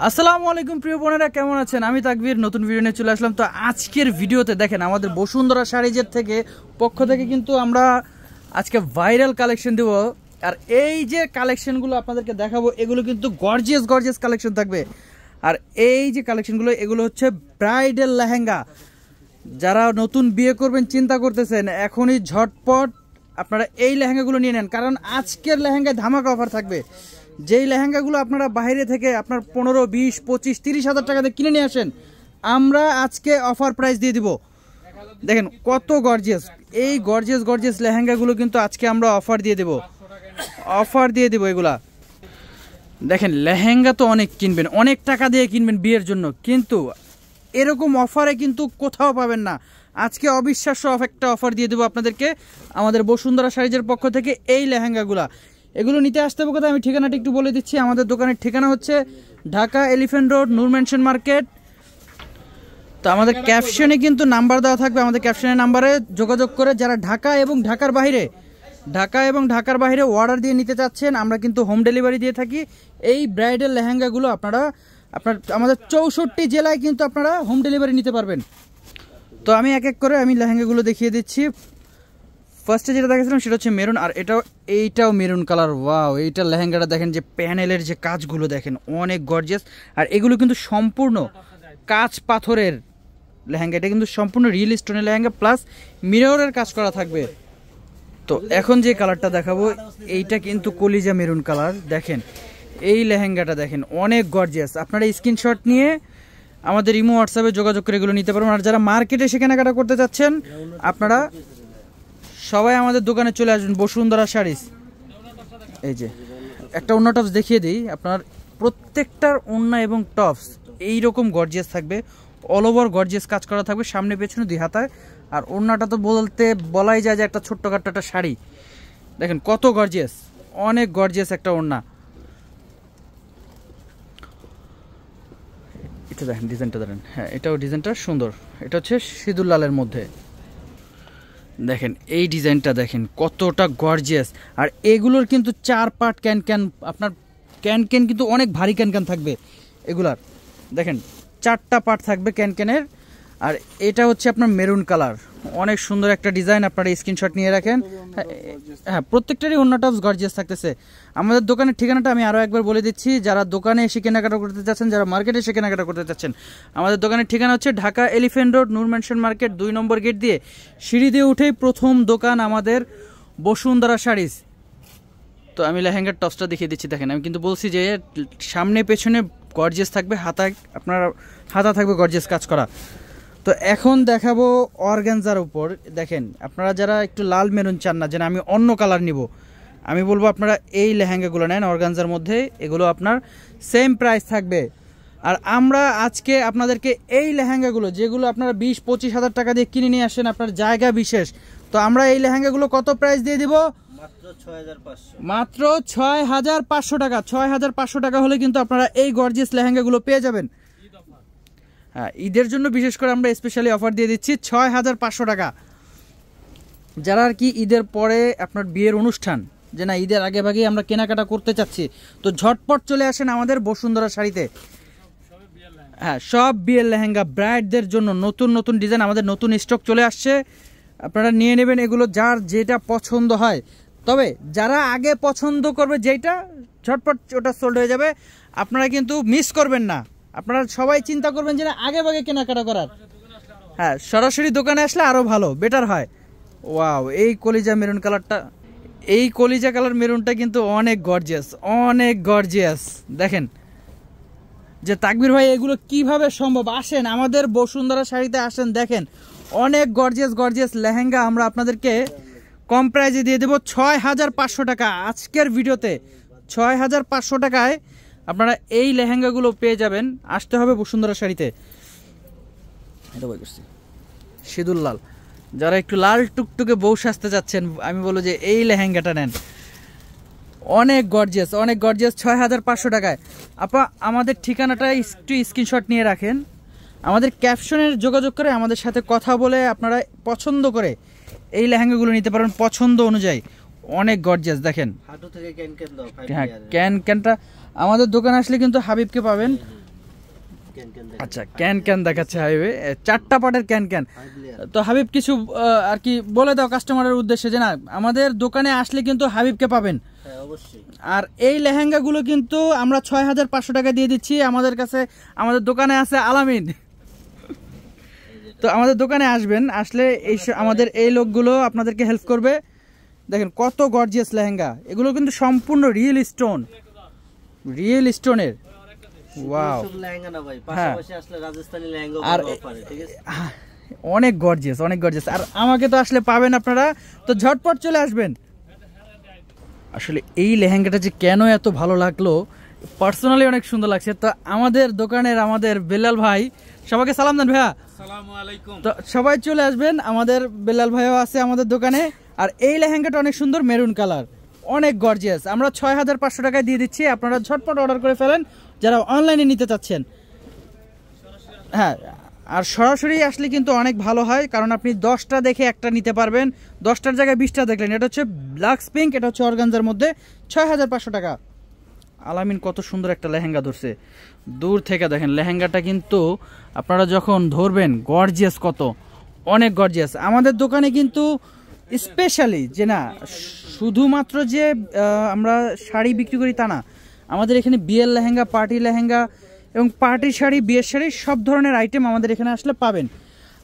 আসসালামু আলাইকুম প্রিয় বোনেরা, কেমন আছেন? আমি তাকবীর নতুন ভিডিও নিয়ে চলে আসলাম। তো আজকের ভিডিওতে দেখেন আমাদের বসুন্ধরা শাড়িজের পক্ষ থেকে কিন্তু আমরা আজকে ভাইরাল কালেকশন দেব। আর এই যে কালেকশনগুলো আপনাদেরকে দেখাবো এগুলো কিন্তু গর্জিয়াস কালেকশন থাকবে। আর এই যে কালেকশনগুলো এগুলো হচ্ছে ব্রাইডাল লেহেঙ্গা। যারা নতুন বিয়ে করবেন চিন্তা করতেছেন, এখনই ঝটপট আপনারা এই লেহেঙ্গাগুলো নিয়ে নেন, কারণ আজকের লেহেঙ্গায় ধামাকা অফার থাকবে। যেই লেহেঙ্গাগুলো আপনারা বাইরে থেকে আপনার 15, 20, 25, 30 হাজার টাকাতে কিনে নিয়ে আসেন, আমরা আজকে অফার প্রাইস দিয়ে দিব। দেখেন কত গর্জিয়াস, এই গর্জিয়াস লেহেঙ্গাগুলো কিন্তু আজকে আমরা অফার দিয়ে দেব এগুলা। দেখেন লেহেঙ্গা তো অনেক কিনবেন, অনেক টাকা দিয়ে কিনবেন বিয়ের জন্য, কিন্তু এরকম অফারে কিন্তু কোথাও পাবেন না। আজকে অবিশ্বাস্য একটা অফার দিয়ে দেবো আপনাদেরকে আমাদের বসুন্ধরা শাড়িজের পক্ষ থেকে। এই লেহেঙ্গাগুলা এগুলো নিতে আসতে হবে কোথায়, আমি ঠিকানাটা একটু বলে দিচ্ছি। আমাদের দোকানের ঠিকানা হচ্ছে ঢাকা এলিফ্যান্ট রোড, নূর মেনশন মার্কেট। তো আমাদের ক্যাপশনে কিন্তু নাম্বার দেওয়া থাকবে, আমাদের ক্যাপশনের নাম্বারে যোগাযোগ করে যারা ঢাকা এবং ঢাকার বাইরে অর্ডার দিয়ে নিতে চাচ্ছেন, আমরা কিন্তু হোম ডেলিভারি দিয়ে থাকি। এই ব্রাইডাল লেহেঙ্গাগুলো আপনারা আমাদের 64 জেলায় কিন্তু আপনারা হোম ডেলিভারি নিতে পারবেন। তো আমি এক এক করে লেহেঙ্গাগুলো দেখিয়ে দিচ্ছি। ফার্স্টে যেটা দেখেছিলাম সেটা হচ্ছে মেরুন, আর এইটাও মেরুন কালার। ওয়াও, এইটা লেহেঙ্গাটা দেখেন, যে প্যানেলের যে কাজগুলো দেখেন অনেক গর্জিয়াস। আর এগুলো কিন্তু সম্পূর্ণ কাঁচ পাথরের লেহেঙ্গা, এটা কিন্তু সম্পূর্ণ রিয়েল স্টোনের লেহেঙ্গা প্লাস মিররের কাজ করা থাকবে। তো এখন যে কালারটা দেখাবো এইটা কিন্তু কলিজা মেরুন কালার। দেখেন এই লেহেঙ্গাটা দেখেন অনেক গর্জিয়াস। আপনারা স্ক্রিনশট নিয়ে আমাদের ইমো হোয়াটসঅ্যাপে যোগাযোগ করে এগুলো নিতে পারবেন। আর যারা মার্কেটে এসে কেনাকাটা করতে চাচ্ছেন, আপনারা সবাই আমাদের দোকানে চলে আসবেন, বসুন্ধরা শাড়িজ। এই যে একটা ওড়না টপস দেখিয়ে দিই, আপনার প্রত্যেকটার ওড়না এবং টপস এইরকম গর্জিয়াস থাকবে, অল ওভার গর্জিয়াস কাজ করা থাকবে, সামনে পেছনে 2 হাতায়। আর ওড়নাটা তো বলাই যায় যে একটা ছোট্টখাট্ট একটা শাড়ি। দেখেন কত গর্জিয়াস, অনেক গর্জিয়াস একটা ওড়না। এটা দেখেন ডিজাইনটা, দেখেন হ্যাঁ এটাও ডিজাইনটা সুন্দর। এটা হচ্ছে সিঁদুর লালের মধ্যে। দেখেন এই ডিজাইনটা দেখেন কতটা গর্জিয়াস। আর এগুলোর কিন্তু 4 পার্ট ক্যান, আপনার ক্যান কিন্তু অনেক ভারী ক্যান থাকবে এগুলার। দেখেন 4টা পার্ট থাকবে ক্যানের। আর এটা হচ্ছে আপনার মেরুন কালার, অনেক সুন্দর একটা ডিজাইন। আপনারা স্ক্রিনশট নিয়ে রাখেন। হ্যাঁ প্রত্যেকটারই ওড়না টপস গর্জিয়াস থাকতেছে। আমাদের দোকানের ঠিকানাটা আমি আরও একবার বলে দিচ্ছি, যারা দোকানে এসে কেনাকাটা করতে চাচ্ছেন, যারা মার্কেটে এসে কেনাকাটা করতে চাচ্ছেন, আমাদের দোকানের ঠিকানা হচ্ছে ঢাকা এলিফ্যান্ট রোড, নূর মেনশন মার্কেট, 2 নম্বর গেট দিয়ে সিঁড়ি দিয়ে উঠেই প্রথম দোকান আমাদের বসুন্ধরা শাড়িজ। তো আমি লেহেঙ্গার টপসটা দেখিয়ে দিচ্ছি। দেখেন আমি কিন্তু বলছি যে সামনে পেছনে গর্জিয়াস থাকবে, আপনার হাতা থাকবে গর্জিয়াস কাজ করা। তো এখন দেখাবো অর্গানজার উপর। দেখেন আপনারা যারা একটু লাল মেরুন চান না, যেন আমি অন্য কালার নিব, আমি বলবো আপনারা এই লেহেঙ্গাগুলো নেন অর্গানজার মধ্যে। এগুলো আপনার সেম প্রাইস থাকবে। আর আমরা আজকে আপনাদেরকে এই লেহেঙ্গাগুলো, যেগুলো আপনারা 20-25 হাজার টাকা দিয়ে কিনে নিয়ে আসেন আপনার জায়গা বিশেষ, তো আমরা এই লেহেঙ্গাগুলো কত প্রাইস দিয়ে দিব? মাত্র 6,500 টাকা। 6,500 টাকা হলে কিন্তু আপনারা এই গর্জিয়াস লেহেঙ্গাগুলো পেয়ে যাবেন। হ্যাঁ, ঈদের জন্য বিশেষ করে আমরা স্পেশালি অফার দিয়ে দিচ্ছি 6,500 টাকা। যারা আর কি ঈদের পরে আপনার বিয়ের অনুষ্ঠান, যে না ঈদের আগে ভাগেই আমরা কেনাকাটা করতে চাচ্ছি, তো ঝটপট চলে আসেন আমাদের বসুন্ধরা শাড়িতে। হ্যাঁ, সব বিয়ের লেহেঙ্গা ব্রাইডদের জন্য নতুন ডিজাইন, আমাদের নতুন স্টক চলে আসছে। আপনারা নিয়ে নেবেন এগুলো যার যেটা পছন্দ হয়। তবে যারা আগে পছন্দ করবে যেটা, ঝটপট ওটা সোল্ড হয়ে যাবে। আপনারা কিন্তু মিস করবেন না। আপনারা সবাই চিন্তা করবেন যে আগে ভাগে কেনাকাটা করার। হ্যাঁ, সরাসরি দোকানে আসলে আরও ভালো, বেটার হয়। ওয়াও, এই কলিজা মেরুন কালারটা, এই কলিজা কালার মেরুনটা কিন্তু অনেক গর্জিয়াস। দেখেন যে তাকবীর ভাই এগুলো কিভাবে সম্ভব? আসেন আমাদের বসুন্ধরা শাড়িতে আসেন, দেখেন অনেক গর্জিয়াস লেহেঙ্গা আমরা আপনাদেরকে কম প্রাইজে দিয়ে দেবো 6,500 টাকা। আজকের ভিডিওতে 6,500 টাকায় আপনারা এই লেহেঙ্গাগুলো পেয়ে যাবেন। আসতে হবে বসুন্ধরা শাড়িতে। এটা বই করছি সিঁদুর লাল। যারা একটু লাল টুকটুকে বউ সাজতে যাচ্ছেন, আমি বলবো যে এই লেহেঙ্গাটা নেন, অনেক গর্জিয়াস 6,500 টাকায়। আপা আমাদের ঠিকানাটা একটু স্ক্রিনশট নিয়ে রাখেন, আমাদের ক্যাপশনের যোগাযোগ করে আমাদের সাথে কথা বলে আপনারা পছন্দ করে এই লেহেঙ্গাগুলো নিতে পারবেন পছন্দ অনুযায়ী। অনেক গর্জিয়াস। দেখেন হ্যাঁ, ক্যানটা আমাদের দোকানে আসলে কিন্তু হাবিবকে পাবেন, আচ্ছা ক্যান ক্যান দেখাচ্ছে হাবিবে, 4টা পার্টের ক্যান ক্যান। তো হাবিব কিছু আর কি বলে দাও কাস্টমারের উদ্দেশ্যে, যে না আমাদের দোকানে আসলে কিন্তু হাবিবকে পাবেন। অবশ্যই। আর এই লেহেঙ্গাগুলো কিন্তু আমরা 6500 টাকা দিয়ে দিচ্ছি। আমাদের কাছে, আমাদের দোকানে আছে আলামিন। তো আমাদের দোকানে আসবেন, আসলে এই আমাদের এই লোকগুলো আপনাদেরকে হেল্প করবে। দেখেন কত গর্জিয়াস লেহেঙ্গা, এগুলো কিন্তু সম্পূর্ণ রিয়েল স্টোন, রিয়েল স্টোনের। ওয়াও, লেহেঙ্গা না ভাই, পাশাপাশি আসলে রাজস্থানি লেহেঙ্গা আর পারে, ঠিক আছে? অনেক গর্জিয়াস, অনেক গর্জিয়াস। আর আমাকে তো আসলে পাবেন আপনারা, তো ঝটপট চলে আসবেন। আসলে এই লেহেঙ্গাটা যে কেন এত ভালো লাগলো, পার্সোনালি অনেক সুন্দর লাগছে। তো আমাদের দোকানের আমাদের বেলাল ভাই, সবাইকে সালাম দেন ভাইয়া। আসসালামু আলাইকুম। তো সবাই চলে আসবেন, আমাদের বেলাল ভাইও আছে আমাদের দোকানে। আর এই লেহেঙ্গাটা অনেক সুন্দর, মেরুন কালার, অনেক গর্জিয়াস। আমরা 6500 টাকায় দিয়ে দিচ্ছি, আপনারা ঝটপট অর্ডার করে ফেলেন যারা অনলাইনে নিতে চাচ্ছেন। হ্যাঁ, আর সরাসরি আসলে কিন্তু অনেক ভালো হয়, কারণ আপনি 10টা দেখে একটা নিতে পারবেন, 10টার জায়গায় 20টা দেখলেন। এটা হচ্ছে লাক্স পিঙ্ক, এটা হচ্ছে অর্গানজার মধ্যে, 6500 টাকা। আলামিন কত সুন্দর একটা লেহেঙ্গা ধরছে, দূর থেকে দেখেন লেহেঙ্গাটা কিন্তু আপনারা যখন ধরবেন গর্জিয়াস, কত অনেক গর্জিয়াস। আমাদের দোকানে কিন্তু স্পেশালি যে না শুধুমাত্র যে আমরা শাড়ি বিক্রি করি তা না, আমাদের এখানে বিয়ের লেহেঙ্গা, পার্টি লেহেঙ্গা এবং পার্টি শাড়ি, বিয়ের শাড়ি, সব ধরনের আইটেম আমাদের এখানে আসলে পাবেন।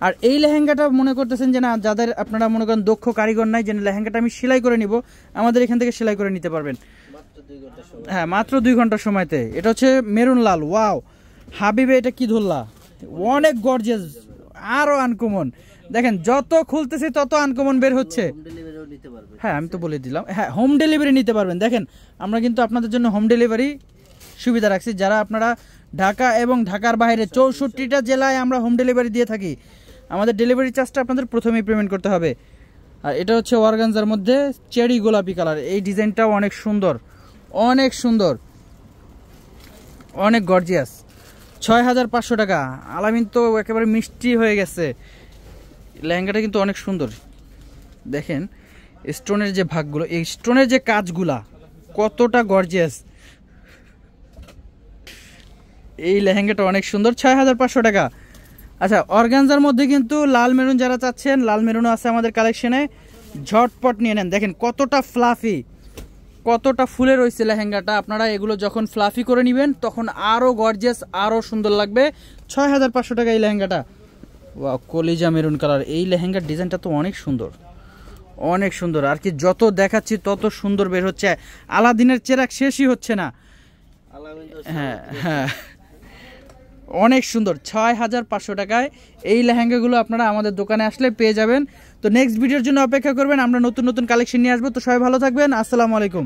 আর এই লেহেঙ্গাটা মনে করতেছেন যে না যাদের আপনারা মনে করেন দক্ষ কারিগর নাই, যে লেহেঙ্গাটা আমি সেলাই করে নিব, আমাদের এখান থেকে সেলাই করে নিতে পারবেন। হ্যাঁ, মাত্র 2 ঘন্টার সময়তে। এটা হচ্ছে মেরুন লাল। ওয়াও হাবিবে, এটা কি ধরলা, অনেক গর্জিয়াস, আরো আনকমন। দেখেন যত খুলতেছে তত আনকমন বের হচ্ছে। হ্যাঁ, আমি তো বলে দিলাম, হ্যাঁ হোম ডেলিভারি নিতে পারবেন। দেখেন আমরা কিন্তু আপনাদের জন্য হোম ডেলিভারি সুবিধা রাখছি, যারা আপনারা ঢাকা এবং ঢাকার বাইরে 64টা জেলায় আমরা হোম ডেলিভারি দিয়ে থাকি। আমাদের ডেলিভারি চার্জটা আপনাদের প্রথমেই পেমেন্ট করতে হবে। আর এটা হচ্ছে অর্গানজার মধ্যে চেরি গোলাপি কালার, এই ডিজাইনটাও অনেক সুন্দর, অনেক সুন্দর, অনেক গর্জিয়াস। 6500 টাকা। আলামিন তো একেবারে মিষ্টি হয়ে গেছে। লেহেঙ্গাটা কিন্তু অনেক সুন্দর, দেখেন স্টোনের যে ভাগগুলো, এই স্টোনের যে কাজগুলা কতটা গর্জিয়াস। এই লেহেঙ্গাটা অনেক সুন্দর, 6500 টাকা। আচ্ছা, অর্গানজার মধ্যে কিন্তু লাল মেরুন যারা চাচ্ছেন, লাল মেরুনও আছে আমাদের কালেকশনে, ঝটপট নিয়ে নেন। দেখেন কতটা ফ্লাফি, কতটা ফুলে রয়েছে লেহেঙ্গাটা। আপনারা এগুলো যখন ফ্লাফি করে নেবেন তখন আরও গর্জিয়াস, আরও সুন্দর লাগবে। 6500 টাকা এই লেহেঙ্গাটা। ওয়াও, কলিজা মেরুন কালার, এই লেহেঙ্গার ডিজাইনটা তো অনেক সুন্দর, অনেক সুন্দর। আর কি যত দেখাচ্ছি তত সুন্দর বের হচ্ছে, আলাদিনের চেরাগ শেষই হচ্ছে না। হ্যাঁ হ্যাঁ, অনেক সুন্দর। 6500 টাকায় এই লেহেঙ্গাগুলো আপনারা আমাদের দোকানে আসলে পেয়ে যাবেন। তো নেক্সট ভিডিওর জন্য অপেক্ষা করবেন, আমরা নতুন নতুন কালেকশন নিয়ে আসবো। তো সবাই ভালো থাকবেন, আসসালামু আলাইকুম।